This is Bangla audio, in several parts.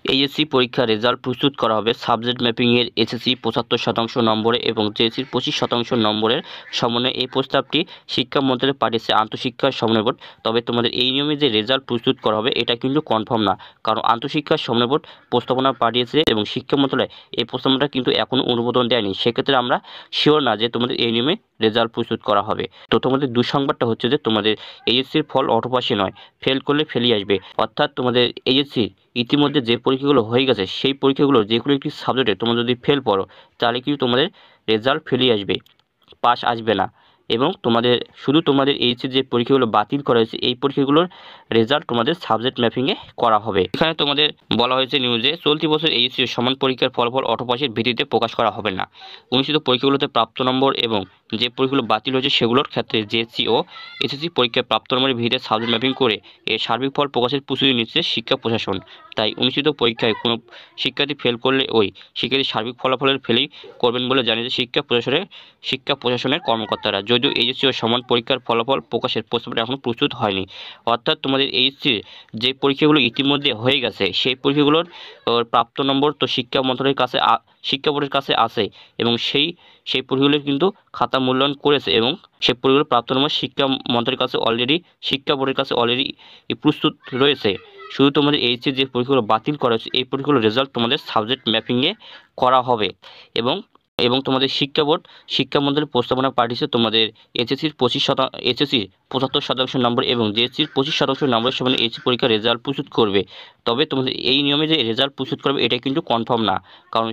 এইচএসসি পরীক্ষার রেজাল্ট প্রস্তুত করা হবে সাবজেক্ট ম্যাপিংয়ের এসএসসি ৭৫% নম্বরে এবং জেএসসির ২৫% নম্বরের সমন্বয়ে। এই প্রস্তাবটি শিক্ষা মন্ত্রণালয়ে পাঠিয়েছে আন্তঃশিক্ষা সমন্বয় বোর্ড। তবে তোমাদের এই নিয়মে যে রেজাল্ট প্রস্তুত করা হবে এটা কিন্তু কনফার্ম না, কারণ আন্তঃশিক্ষা সমন্বয় বোর্ড প্রস্তাবনা পাঠিয়েছে এবং শিক্ষা মন্ত্রণালয় এই প্রস্তাবনাটা কিন্তু এখনও অনুমোদন দেয়নি। সেক্ষেত্রে আমরা শিওর না যে তোমাদের এই নিয়মে রেজাল্ট প্রস্তুত করা হবে। তো তোমাদের দুঃসংবাদটা হচ্ছে যে তোমাদের এইচএসসির ফল অটোপাসে নয়, ফেল করলে ফেলই আসবে। অর্থাৎ তোমাদের এইচএসসি ইতিমধ্যে যে পরীক্ষাগুলো হয়ে গেছে সেই পরীক্ষাগুলোর যে কোনো একটি সাবজেক্টে তোমরা যদি ফেল পড়ো তাহলে কিন্তু তোমাদের রেজাল্ট ফেলই আসবে, পাস আসবে না। এবং তোমাদের শুধু তোমাদের এইচএসসি যে পরীক্ষাগুলো বাতিল করা হয়েছে এই পরীক্ষাগুলোর রেজাল্ট তোমাদের সাবজেক্ট ম্যাপিংয়ে করা হবে। এখানে তোমাদের বলা হয়েছে নিউজে চলতি বছর এইচএসসি সমান পরীক্ষার ফলাফল অটোপাসের ভিত্তিতে প্রকাশ করা হবে না। অনুষ্ঠিত পরীক্ষাগুলোতে প্রাপ্ত নম্বর এবং যে পরীক্ষাগুলো বাতিল হয়েছে সেগুলোর ক্ষেত্রে জেএসসি ও এসএসসি পরীক্ষায় প্রাপ্ত নম্বরের ভিত্তিতে সাবজেক্ট ম্যাপিং করে এর সার্বিক ফল প্রকাশের প্রস্তুতি নিচ্ছে শিক্ষা প্রশাসন। তাই অনুষ্ঠিত পরীক্ষায় কোনো শিক্ষার্থী ফেল করলে ওই শিক্ষার্থী সার্বিক ফলাফলের ফেলেই করবেন বলে জানিয়েছে শিক্ষা প্রশাসনের কর্মকর্তারা। যদিও এইচএসসি ও সমান পরীক্ষার ফলাফল প্রকাশের প্রস্তাবটা এখনও প্রস্তুত হয়নি। অর্থাৎ তোমাদের এইচএসসির যে পরীক্ষাগুলো ইতিমধ্যে হয়ে গেছে সেই পরীক্ষাগুলোর প্রাপ্ত নম্বর তো শিক্ষা মন্ত্রণালয়ের কাছে শিক্ষা বোর্ডের কাছে আছে এবং সেই পরীক্ষাগুলোর কিন্তু খাতা মূল্যায়ন করেছে এবং সেই পরীক্ষাগুলোর প্রাপ্ত নম্বর শিক্ষা মন্ত্রণালয়ের কাছে শিক্ষা বোর্ডের কাছে অলরেডি প্রস্তুত রয়েছে। শুধু তোমাদের এইচএসসি যে পরীক্ষাগুলো বাতিল করা হয়েছে এই পরীক্ষাগুলোর রেজাল্ট তোমাদের সাবজেক্ট ম্যাপিংয়ে করা হবে এবং তোমাদের শিক্ষা বোর্ড শিক্ষা মন্ত্রণালয়ের প্রস্তাবনা পাঠিয়েছে তোমাদের এইচএসসির ৭৫% নম্বর এবং জেএসসির ২৫% নম্বরের সমান এইচএসসি পরীক্ষার রেজাল্ট প্রস্তুত করবে। তবে তোমাদের এই নিয়মে যে রেজাল্ট প্রস্তুত করবে এটা কিন্তু কনফার্ম না, কারণ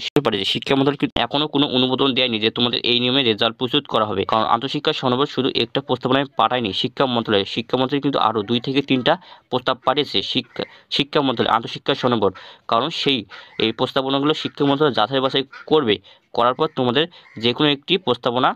শিক্ষা মন্ত্রণালয় কিন্তু এখনও কোনো অনুমোদন দেয়নি যে তোমাদের এই নিয়মে রেজাল্ট প্রস্তুত করা হবে। কারণ আন্তঃশিক্ষা সমন্বয় শুধু একটা প্রস্তাবনায় পাঠায়নি শিক্ষা মন্ত্রণালয় কিন্তু আরও 2 থেকে 3টা প্রস্তাব পাঠিয়েছে শিক্ষা মন্ত্রণালয় আন্তঃশিক্ষা সমন্বয়। কারণ এই প্রস্তাবনাগুলো শিক্ষা মন্ত্রণালয় যাচাই বাছাই করবে, করার পর তোমাদের যে কোনো একটি প্রস্তাবনা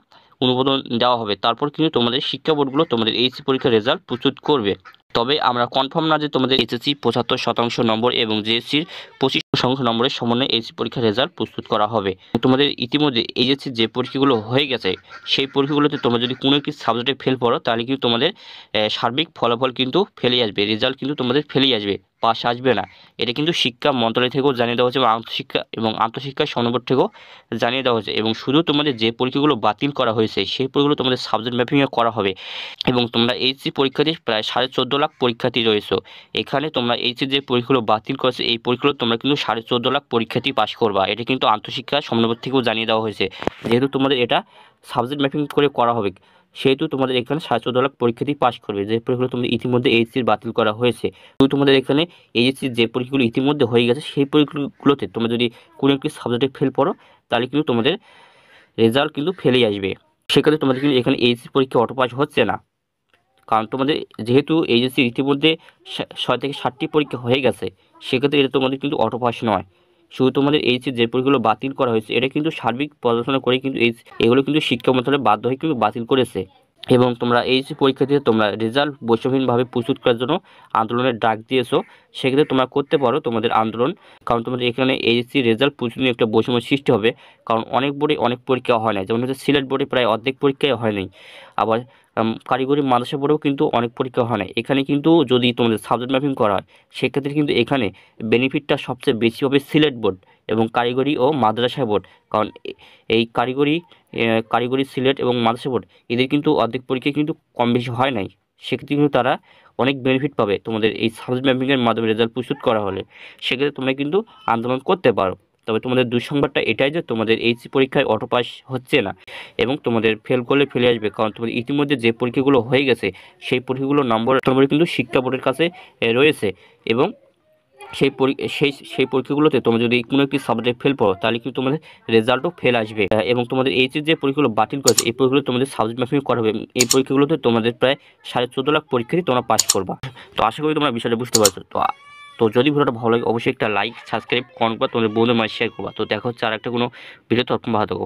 অনুমোদন দেওয়া হবে। তারপর কিন্তু তোমাদের শিক্ষা বোর্ডগুলো তোমাদের এইচএসসি পরীক্ষার রেজাল্ট প্রস্তুত করবে। তবে আমরা কনফার্ম না যে তোমাদের এইচএসসি ৭৫% নম্বর এবং জেএসসির ২৫% নম্বরের সমন্বয়ে এইচএসসি পরীক্ষার রেজাল্ট প্রস্তুত করা হবে। তোমাদের ইতিমধ্যে এইচএসসি যে পরীক্ষাগুলো হয়ে গেছে সেই পরীক্ষাগুলোতে তোমরা যদি কোনো একটি সাবজেক্টে ফেল পড়ো তাহলে কিন্তু তোমাদের সার্বিক ফলাফল কিন্তু ফেলেই আসবে, রেজাল্ট কিন্তু তোমাদের ফেলেই আসবে, পাস আসবে না। এটা কিন্তু শিক্ষা মন্ত্রণালয় থেকেও জানিয়ে দেওয়া হয়েছে এবং আন্তঃশিক্ষা সমন্বয় থেকেও জানিয়ে দেওয়া হয়েছে। এবং শুধু তোমাদের যে পরীক্ষাগুলো বাতিল করা হয়েছে সেই পরীক্ষাগুলো তোমাদের সাবজেক্ট ম্যাপিংয়ে করা হবে। এবং তোমরা এইচএসসি পরীক্ষার্থী প্রায় ১৪.৫ লাখ পরীক্ষার্থী রয়েছে। এখানে তোমরা এইচএসসি যে পরীক্ষাগুলো বাতিল করেছে এই পরীক্ষাগুলো তোমরা কিন্তু ১৪.৫ লাখ পরীক্ষার্থী পাস করবা। এটা কিন্তু আন্তঃশিক্ষা সমন্বয় থেকেও জানিয়ে দেওয়া হয়েছে। যেহেতু তোমাদের এটা সাবজেক্ট ম্যাপিং করে করা হবে সেহেতু তোমাদের এখানে ১৪.৫ লাখ পরীক্ষার্থী পাস করবে। যে পরীক্ষাগুলো তোমাদের ইতিমধ্যে এইচএসসির বাতিল করা হয়েছে, শুধু তোমাদের এখানে এইচএসসির যে পরীক্ষাগুলো ইতিমধ্যে হয়ে গেছে সেই পরীক্ষাগুলোতে তোমরা যদি কোনো একটি সাবজেক্টে ফেল পড়ো তাহলে কিন্তু তোমাদের রেজাল্ট কিন্তু ফেলেই আসবে। সেক্ষেত্রে তোমাদের কিন্তু এখানে এইচএসসি পরীক্ষা অটোপাস হচ্ছে না, কারণ তোমাদের যেহেতু এইচএসসির ইতিমধ্যে ৬ থেকে ৭টি পরীক্ষা হয়ে গেছে সেক্ষেত্রে এটা তোমাদের কিন্তু অটোপাস নয়। শুধু তোমাদের এইচএসসি যে পরীক্ষাগুলো বাতিল করা হয়েছে এটা কিন্তু সার্বিক পর্যালোচনা করে কিন্তু এগুলো কিন্তু শিক্ষা মন্ত্রণালয় বাধ্য হয়ে কিন্তু বাতিল করেছে। এবং তোমরা এইচএসসি পরীক্ষা দিয়ে তোমরা রেজাল্ট বৈষম্যহীনভাবে প্রস্তুত করার জন্য আন্দোলনের ডাক দিয়েছো, সেক্ষেত্রে তোমরা করতে পারো তোমাদের আন্দোলন। কারণ তোমাদের এখানে এইচএসসি রেজাল্ট প্রস্তুত নিয়ে একটা বৈষম্য সৃষ্টি হবে, কারণ অনেক বোর্ডে অনেক পরীক্ষা হয় না। যেমন হচ্ছে সিলেট বোর্ডে প্রায় অর্ধেক পরীক্ষাই হয়নি, আবার কারিগরি মাদ্রাসা বোর্ডেও কিন্তু অনেক পরীক্ষা হয় না। এখানে কিন্তু যদি তোমাদের সাবজেক্ট ম্যাপিং করা হয় সেক্ষেত্রে কিন্তু এখানে বেনিফিটটা সবচেয়ে বেশি হবে সিলেট বোর্ড এবং কারিগরি ও মাদ্রাসা বোর্ড। কারণ এই কারিগরি সিলেট এবং মাদ্রাসা বোর্ড এদের কিন্তু অর্ধেক পরীক্ষায় কিন্তু কম বেশি হয় নাই। সেক্ষেত্রে কিন্তু তারা অনেক বেনিফিট পাবে তোমাদের এই সাবজেক্ট ম্যাপিংয়ের মাধ্যমে রেজাল্ট প্রস্তুত করা হলে। সেক্ষেত্রে তোমরা কিন্তু আন্দোলন করতে পারো। তবে তোমাদের দুঃসংবাদটা এটাই যে তোমাদের এইচএসসি পরীক্ষায় অটোপাস হচ্ছে না এবং তোমাদের ফেল করলে ফেলে আসবে, কারণ তোমাদের ইতিমধ্যে যে পরীক্ষাগুলো হয়ে গেছে সেই পরীক্ষাগুলোর নম্বর কিন্তু শিক্ষা বোর্ডের কাছে রয়েছে এবং সেই পরীক্ষাগুলোতে তোমরা যদি কোনো একটি সাবজেক্ট ফেল পড়ো তাহলে কিন্তু তোমাদের রেজাল্টও ফেল আসবে। এবং তোমাদের এইচএসসি যে পরীক্ষাগুলো বাতিল করেছে এই পরীক্ষাগুলো তোমাদের সাবজেক্ট ম্যাপিং করা হবে। এই পরীক্ষাগুলোতে তোমাদের প্রায় ১৪.৫ লাখ পরীক্ষার্থী তোমরা পাস করবা। তো আশা করি তোমরা বিষয়টা বুঝতে পারছো। তো যদি ভিডিওটা ভালো লাগে অবশ্যই একটা লাইক, সাবস্ক্রাইব, কমেন্ট করবা, তোমাদের বন্ধুদের মাঝে শেয়ার করবা। তো দেখা হচ্ছে আর একটা কোনো ভিডিও, ততক্ষণ ভালো থাকো।